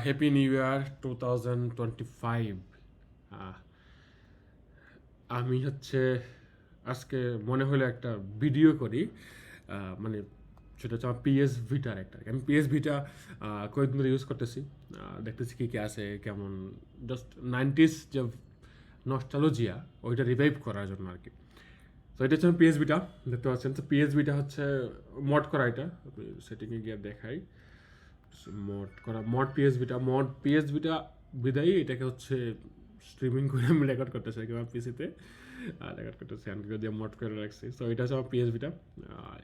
Happy new year 2025। আহ, আমি আজকে মনে হলো একটা ভিডিও করি। মানে সেটা হচ্ছে আমার পিএস ভিটার একটা, আমি পিএস ভিটা কয়েকদিন ধরে ইউজ করতেছি। দেখতেছি কী কী আছে, কেমন জাস্ট 90s যে নস্টালজিয়া ওইটা রিভাইভ করার জন্য আর কি। তো এটা হচ্ছে আমার পিএস ভিটা, দেখতে পাচ্ছেন। তো পিএস ভিটা হচ্ছে মড করা, এটা সেটিংয়ে গিয়ে দেখাই। মড পিএস ভিটা বিদায়ী এটাকে স্ট্রিমিং করে আমি রেকর্ড করতেছি আর কি আমার পিসিতে, রেকর্ড করতেছি অ্যান্ড্রয়েড দিয়ে মড করে রাখছি। সো এটা হচ্ছে আমার পিএস ভিটা।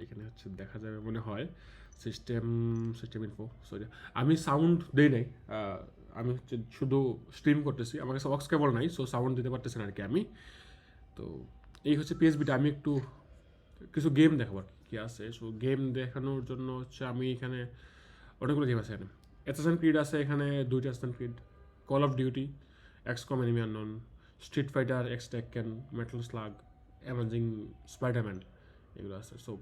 এখানে দেখা যাবে মনে হয় সিস্টেম সিস্টেম ইনফো। সরি, আমি সাউন্ড দেই নাই। আমি শুধু স্ট্রিম করতেছি, আমার কাছে অক্স কেবল নাই, সো সাউন্ড দিতে পারতেছি না আর কি আমি। তো এই হচ্ছে পিএস ভিটা। আমি একটু কিছু গেম দেখাবো আর কি আছে। সো গেম দেখানোর জন্য আমি এখানে অনেকগুলো গেম আছে এখানে। অ্যাসাসিন ক্রিড আছে এখানে, দুইটা assassin creed, call of duty, XCOM enemy unknown, street fighter, X Tekken, metal slug, amazing spiderman, এগুলো আছে। সো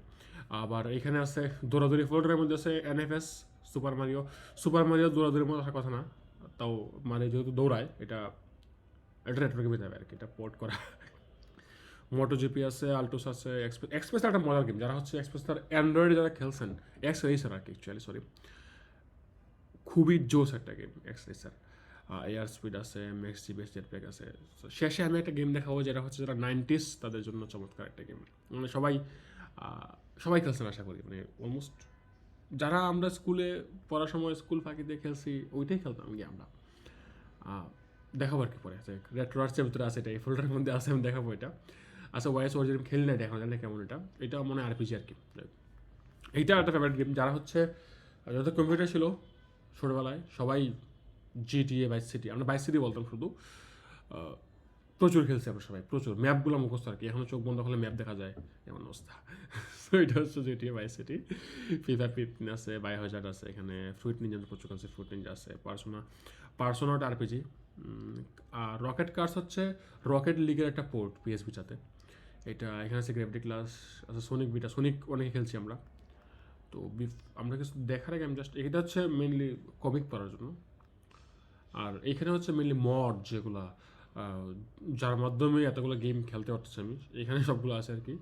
আবার এখানে আছে দৌড়াদৌড়ি ফ্লোরের মধ্যে আছে এনএফএস, সুপার মারিও দৌড়াদৌড়ির মতো আসার কথা না, তাও মানে যেহেতু দৌড়ায় এটা রেট্রো গেমে যাবে আর কি, এটা পোর্ট করা। মোটো জিপি আছে, আল্টোস আছে, এক্সপ্রেস একটা মজার গেম, যারা এক্সপ্রেস তার অ্যান্ড্রয়েডে যারা খেলছেন, এক্স রেসার আর কি অ্যাকচুয়ালি, সরি, খুবই জোস একটা game x racer. Air speed আছে, ম্যাক্স জিপিএস জেটপ্যাক আছে। So, শেষে আমি একটা গেম দেখাবো যেটা যারা 90s তাদের জন্য চমৎকার একটা গেম। মানে সবাই খেলছেন আশা করি, মানে অলমোস্ট যারা আমরা স্কুলে পড়ার সময় স্কুল ফাঁকি দিয়ে খেলছি ওইটাই খেলতাম গিয়ে আমরা। দেখাবো আর কি পরে, রেট্রোয়ার্সের ভিতরে আছে, এটা এই ফোল্ডারের মধ্যে আছে, আমি দেখাবো এটা। আচ্ছা, ওয়াইস অরিজিন খেলি না, এখন জানি কেমন এটা, এটা মনে হয় আরপিজি আর কি। এইটা একটা ফেভারিট গেম। যাদের কম্পিউটার ছিল ছোটোবেলায় সবাই জিটিএ, বাইস সিটি, আমরা বাইস সিটি বলতাম শুধু। প্রচুর খেলছি আমরা সবাই, প্রচুর ম্যাপগুলো মুখস্থ আর কি, এখনও চোখ বন্ধ করলে ম্যাপ দেখা যায় এমন অবস্থা। সো এটা হচ্ছে জিটিএ বাইস সিটি। ফিফা 15 আছে, বায়োহ্যাজার্ড আছে এখানে, ফ্রুইট নিনজা প্রচুর আছে, ফ্রুইট নিনজা আছে, পার্সোনাট আরপিজি। আর রকেট কার্স রকেট লিগের একটা পোর্ট পিএসবিটাতে। এটা এখানে আছে গ্রেভিটি ক্লাস, আছে সোনিক বিটা, সোনিক অনেকে খেলছি আমরা। তো আমরা কিছু দেখার আগে আমি জাস্ট, এটা মেনলি কমিক পড়ার জন্য। আর এখানে মেনলি মড যেগুলো, যার মাধ্যমে এতগুলো গেম খেলতে পারতেছি আমি, এখানে সবগুলো আছে আর কি।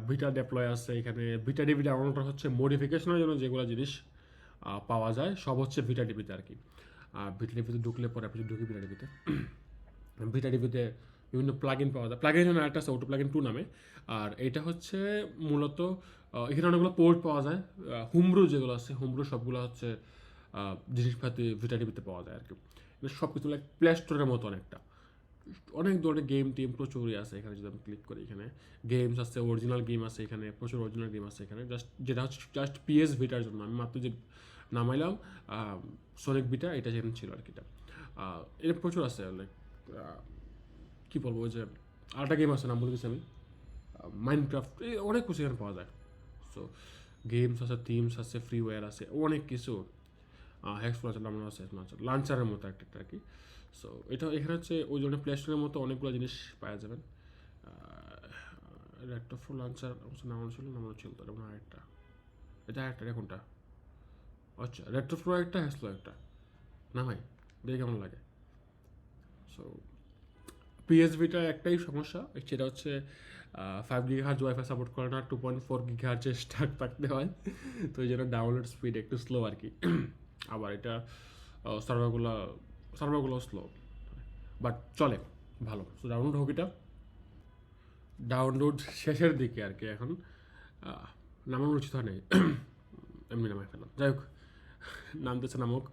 ভিটা ডেপ্লয় আছে এখানে, ভিটা ডিবি ডাউনলোড মডিফিকেশনের জন্য যেগুলো জিনিস পাওয়া যায় সব ভিটা ডিবিতে আর কি। ভিটা ডিবিতে ঢুকলে পরে আপনি ঢুকি ভিটা ডিবিতে। ভিটা ডিবিতে বিভিন্ন প্লাগ ইন পাওয়া যায়, প্লাগ ইন একটা আছে অটো প্লাগ ইন 2 নামে। আর এটা মূলত এখানে অনেকগুলো পোর্ট পাওয়া যায়। হুমব্রু যেগুলো আছে, হুমব্রু সবগুলো জিনিসপাতি ভিটা ডিবিতে পাওয়া যায় আর কি। সব কিছু লাইক প্লে স্টোরের মতো অনেক ধরনের গেম টিম প্রচুরই আছে এখানে। যদি আমি ক্লিক করি, এখানে গেমস আছে, অরিজিনাল গেম আছে এখানে, প্রচুর অরিজিনাল গেম আছে এখানে, যেটা জাস্ট পিএস ভিটার জন্য। আমি মাত্র যে নামাইলাম সোনিক ভিটা, এটা যেখানে ছিল আর কি। এটা প্রচুর আছে, লাইক কী বলবো, ওই যে আরেকটা গেম আছে, নাম বলে দিচ্ছি আমি, মাইনক্রাফট, এই অনেক কিছু এখানে পাওয়া যায়। সো গেমস আছে, থিমস আছে, ফ্রিওয়্যার আছে, অনেক কিছু। হ্যাক্সফুল আছে, লাঞ্চারের মতো একটা আর কি। সো এটা এখানে ওই জন্য প্লে স্টোরের মতো অনেকগুলো জিনিস পাওয়া যাবেন। রেক্টোফোর লাঞ্চার নামানো ছিল তার মানে আরেকটা, এটা কোনটা? আচ্ছা, রেক্টোফ্লো একটা, হ্যাক্সফুল একটা, না ভাই, দেখে কেমন লাগে। সো পিএসভিটা একটাই সমস্যা, সেটা 5 GHz ওয়াইফাই সাপোর্ট করে না, 2.4 GHz স্টার্ট থাকতে হয়। তো এই জন্য ডাউনলোড স্পিড একটু স্লো আর কি। আবার এটা সার্ভারগুলো সার্ভারগুলো স্লো, বাট চলে ভালো। সো ডাউনলোড হোক, এটা ডাউনলোড শেষের দিকে আর কি এখন। নামানোর উচিত হয় নাই, এমনি নামাই ফেলাম, যাই হোক, নামতেছে নামক।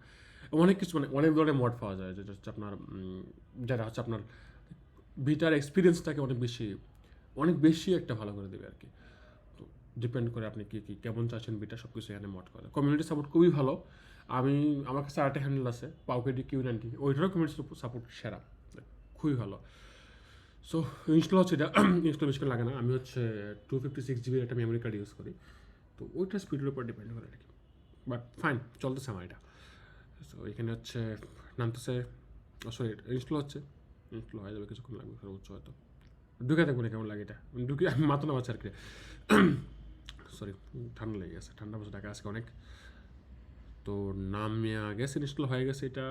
অনেক কিছু, মানে অনেক ধরনের মড পাওয়া যায়, যেটা আপনার যেটা আপনার ভিটার এক্সপিরিয়েন্সটাকে অনেক বেশি একটা ভালো করে দেবে আর কি। তো ডিপেন্ড করে আপনি কেমন চাচ্ছেন ভিটা, সব কিছু এখানে মড করে। কমিউনিটি সাপোর্ট খুবই ভালো। আমার কাছে আরেকটা হ্যান্ডেল আছে, পাউকেডি Q90, ওইটারও কমিউনিটি সাপোর্ট সেরা, খুবই ভালো। সো ইনস্টল এটা ইনস্টল বেশি লাগে না। আমি 256 GB একটা মেমোরি কার্ড ইউজ করি, তো ওইটা স্পিডের উপর ডিপেন্ড করে আর কি। বাট ফাইন, চলতেছে আমার এটা। সো এখানে নামতেছে, সরি, ইনস্টল হয়ে যাবে, কিছুক্ষণ লাগবে সর্বোচ্চ হয়তো। ঢুকে থাকবো না, কেমন লাগে এটা ঢুকে, আমি মাথা নামাচ্ছি আর কি। সরি, ঠান্ডা লেগে গেছে, ঠান্ডা বছর ঢাকা আজকে অনেক। তো নামিয়া গেছে, ইনস্টল হয়ে গেছে। এটা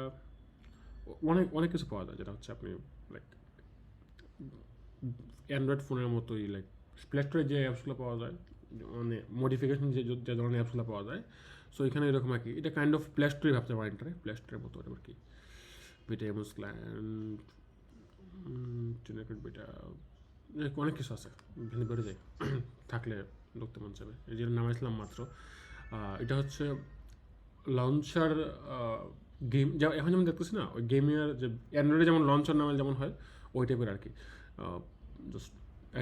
অনেক অনেক কিছু পাওয়া যায়, যেটা হচ্ছে আপনি লাইক অ্যান্ড্রয়েড ফোনের মতোই লাইক প্লে স্টোরে যে অ্যাপসগুলো পাওয়া যায়, মানে মডিফিকেশন যে ধরনের অ্যাপসগুলো পাওয়া যায়, সো এখানে এরকম আর কি। এটা কাইন্ড অফ প্লে স্টোরে ভাবতে পারেন, এটা প্লে স্টোরের মতো আর কি। বিটা এমস ক্লায়েন্ট, বিটা, অনেক কিছু আছে, ভেঙে বেড়ে যায় থাকলে ঢুকতে মন যাবে। এই যে নামাইছিলাম মাত্র। এটা হচ্ছে লঞ্চার গেম, যা এখন যেমন দেখতেছি না, ওই গেমের যে অ্যান্ড্রয়েডে যেমন লঞ্চার নামে যেমন হয়, ওই টাইপের আর কি। জাস্ট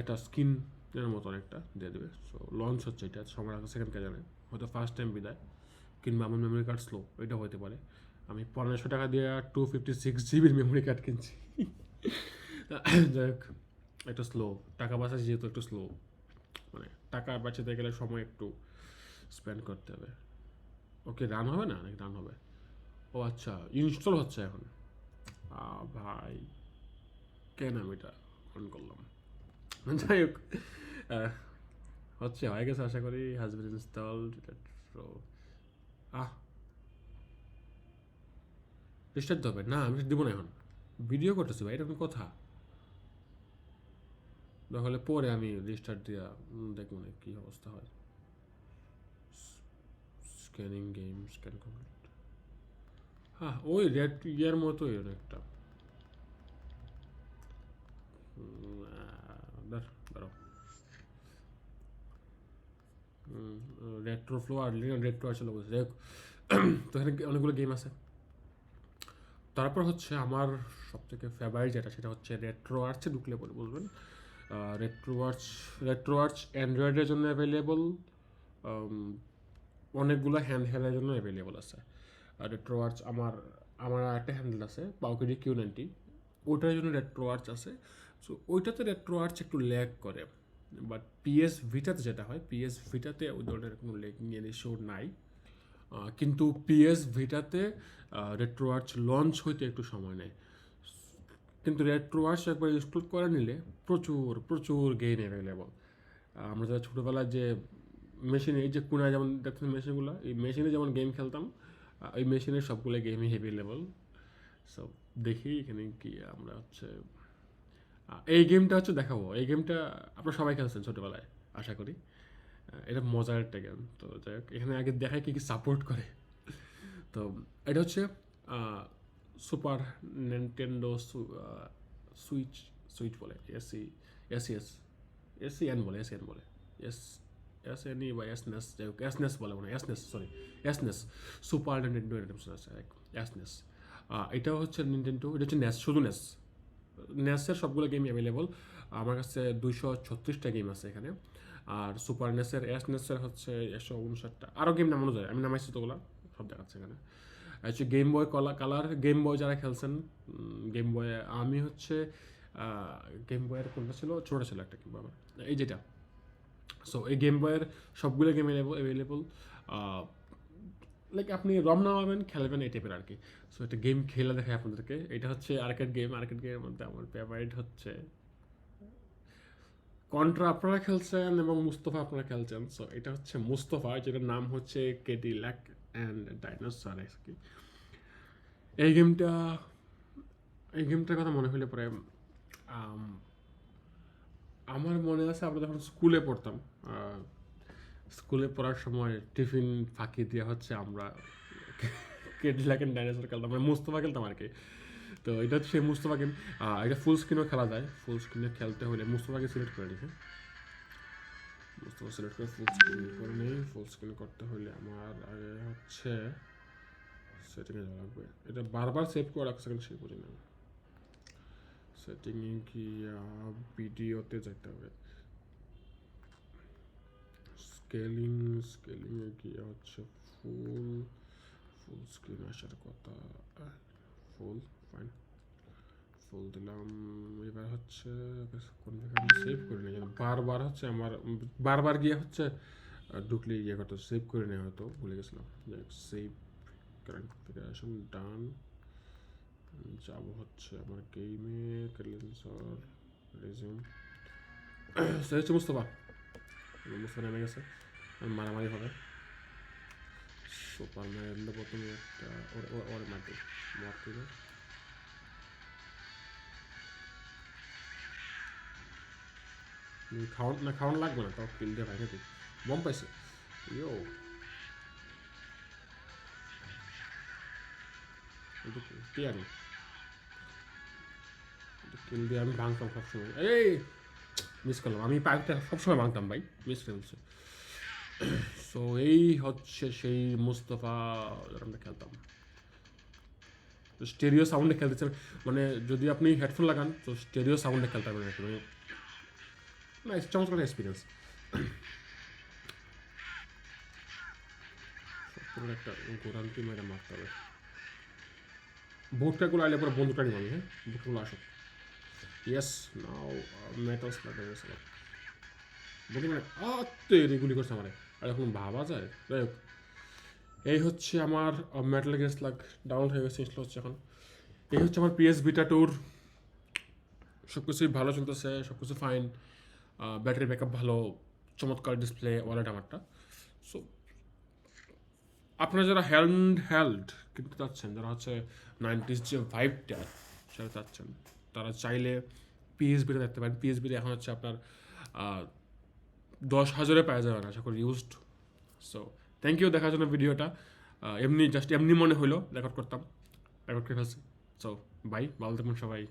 একটা স্কিনের মতো একটা দিয়ে দেবে। সো লঞ্চ হচ্ছে, এটা সময় আগে সেকেন্ড কে জানে, হয়তো ফার্স্ট টাইম বিদায়, কিংবা আমার মেমোরি কার্ড স্লো, এটা হতে পারে। আমি 1500 টাকা দিয়ে 256 জিবির মেমোরি কার্ড কিনছি। যাই হোক, একটু স্লো, টাকা বাঁচাচ্ছি যেহেতু একটু স্লো, মানে টাকা বাঁচাতে গেলে সময় একটু স্পেন্ড করতে হবে। ওকে, রান হবে না নাকি রান হবে? ও আচ্ছা, ইনস্টল হচ্ছে এখন। ভাই কেন আমি এটা অন করলাম? যাই হোক, হচ্ছে, হয়ে গেছে আশা করি। Has been installed. Ah restart দিতে হবে না, আমি দিব না এখন, ভিডিও করতেছি ভাই, এটা কোনো কথা? তাহলে পরে আমি রিস্টার্ট দিয়া দেখবো না কী অবস্থা হয়। Scanning game, scan complete. হ্যাঁ, ওই রেড ইয়ার মতোই একটা। দাঁড়াও, রেট্রো ফ্লো আর রেট্রো আসলে বলছে। যাই হোক, তো এখানে অনেকগুলো গেম আছে। তারপর হচ্ছে আমার সবথেকে ফেভারিট যেটা, সেটা হচ্ছে রেট্রো আর্চে ঢুকলে পরে বুঝবেন। রেট্রো আর্চ অ্যান্ড্রয়েডের জন্য অ্যাভেলেবল, অনেকগুলো হ্যান্ড হেল্ডের জন্য অ্যাভেলেবল আছে। আর রেট্রো আর্চ আমার আমার একটা হ্যান্ডেল আছে, পাউকেডি Q90, ওইটার জন্য রেট্রো আর্চ আছে। সো ওইটাতে রেট্রো আর্চ একটু ল্যাগ করে, বাট পিএস ভিটাতে যেটা হয়, পিএস ভিটাতে ওই ধরনের কোনো ল্যাগ নিয়ে ইস্যু নাই। কিন্তু পিএস ভিটাতে রেট্রো আর্চ লঞ্চ হইতে একটু সময় নেয়। কিন্তু রেট্রো আর্চ একবার ইনস্টল করে নিলে প্রচুর প্রচুর গেম অ্যাভেলেবল। আমরা যারা ছোটোবেলায় যে মেশিনে, এই যে কোনায় যেমন দেখতেন মেশিনগুলো, এই মেশিনে যেমন গেম খেলতাম, ওই মেশিনের সবগুলো গেমই অ্যাভেলেবল। সো দেখি এখানে কি আমরা হচ্ছে এই গেমটা হচ্ছে দেখাবো। এই গেমটা আপনারা সবাই খেলছেন ছোটোবেলায় আশা করি। এটা মজার একটা গেম। তো যাই হোক, এখানে আগে দেখায় কী কী সাপোর্ট করে। তো এটা হচ্ছে সুপার নিনটেন্ডো সুইচ, সুইচ বলে, এস এসিএন বলে, এসিএন বলে, এস এসএনই বা এসনেস, যাই হোক এসনেস বলে মনে হয়, এসনেস, সরি এসনেস, সুপার নিনটেন্ডো আছে এসনেস। এটাও হচ্ছে নিনটেন্ডো, এটা হচ্ছে নেস, শুধু নেস। নেসের সবগুলো গেমই অ্যাভেলেবল। আমার কাছে 236টা গেম আছে এখানে। আর সুপার নেসের, এস নেসের হচ্ছে 159টা, আরও গেম নামানো যায়, আমি নামাইছি তোগুলো, সব দেখাচ্ছে এখানে। হচ্ছে গেম বয় কালার, গেম বয় যারা খেলছেন, গেম বয়ে আমি হচ্ছে গেম বয়ের কোনটা ছিল, ছোটো ছিল একটা, কিংবা আমার এই যেটা। সো এই গেম বয়ের সবগুলো গেম অ্যাভেলেবল। লাইক আপনি রম নামাবেন, খেলবেন, এই টাইপের আর কি। সো একটা গেম খেলে দেখায় আপনাদেরকে। এটা হচ্ছে আর্কেড গেম। আর্কেড গেমের মধ্যে আমার ফেভারিট হচ্ছে কন্ট্রা, আপনারা খেলছেন, এবং মুস্তফা আপনারা খেলছেন। সো এটা হচ্ছে মুস্তফা, যেটার নাম হচ্ছে কেডিল্যাক অ্যান্ড ডাইনোসর আর কি। এই গেমটা, এই গেমটার কথা মনে হলে পরে আমার মনে আছে আমরা যখন স্কুলে পড়তাম, স্কুলে পড়ার সময় টিফিন ফাঁকি দিয়ে হচ্ছে আমরা কেডিল্যাক অ্যান্ড ডাইনোসর খেলতাম, মানে মুস্তফা খেলতাম আর কি। তো এটা হচ্ছে সেই মুস্তফা গেম। এটা ফুল স্ক্রিনও খেলা যায়। ফুল স্ক্রিনে খেলতে হলে মুস্তফাকে সিলেক্ট করে নিই। মুস্তফা সিলেক্ট করে ফুল স্ক্রিন করে নিই। ফুল স্ক্রিন করতে হলে আমার আগে হচ্ছে সেটিংয়ে যাওয়া লাগবে। এটা বারবার সেভ করে রাখছে কিন্তু সেই বুঝি না। সেটিংয়ে গিয়ে ভিডিওতে যেতে হবে। স্কেলিংয়ে গিয়ে হচ্ছে ফুল স্ক্রিন আসার কথা। ফুল, ফাইন, ফুল দিলাম। এবার হচ্ছে কোন জায়গায় আমি সেভ করে নিই, বারবার হচ্ছে আমার বারবার গিয়ে হচ্ছে ঢুকলে ইয়ে করতে, সেভ করে নেওয়া হয়তো ভুলে গেছিলাম। সেভ কনফিগারেশন ডান। যাব হচ্ছে আমার গেমে, ক্যালেন্সার, রেজিউম। সে হচ্ছে মুস্তফা নেমে গেছে, মারামারি হবে। সুপারম্যান প্রথমে একটা ওর মারতে মারতে না খাওয়ান লাগবে না, তাও কিল দিয়ে ভাই নাকি বম পাইছে ইয়ো টিয়ারি কিল দিয়ে আমি ভাঙতাম সবসময়। এই মিস করলাম, আমি পাইপটা সবসময় ভাঙতাম ভাই, মিস করে ফেলছে। সো এই হচ্ছে সেই মুস্তফা যারা আমরা খেলতাম। স্টেরিও সাউন্ডে খেলতেছেন, মানে যদি আপনি হেডফোন লাগান তো স্টেরিও সাউন্ডে খেলতে পারবেন আর কি, মানে না চমৎকার এক্সপিরিয়েন্স। একটা গোরান্তি মেরে মারতে হবে। বোটটাগুলো আইলে পরে বন্ধুটা নিব আমি, হ্যাঁ বোটগুলো আসো। ইয়েস নাও মেটালস লাগে গেছে বলি মানে আত্মে এগুলি করছে আমার, আর এখন ভাবা যায়। যাই হোক এই হচ্ছে আমার মেটাল গেস লাগ ডাউন হয়ে গেছে, ইনস্টল হচ্ছে এখন। এই হচ্ছে আমার পিএস ভিটা ট্যুর, সব কিছুই ভালো চলতেছে, সব কিছু ফাইন, ব্যাটারি ব্যাকআপ ভালো, চমৎকার ডিসপ্লে ওয়ালেট আমারটা। সো আপনারা যারা হেল্ড কিন্তু চাচ্ছেন, যারা হচ্ছে 90s যে ভাইবটা সেটা চাচ্ছেন, তারা চাইলে পিএসবিটা দেখতে পারেন। পিএসবিটা এখন হচ্ছে আপনার 10,000-এ পাওয়া যাবে না আশা করি ইউজড। সো থ্যাংক ইউ দেখার জন্য ভিডিওটা। এমনি জাস্ট এমনি মনে হইলো রেকর্ড করতাম, রেকর্ড করে ফেলছি। সো বাই, ভালো থাকুন সবাই।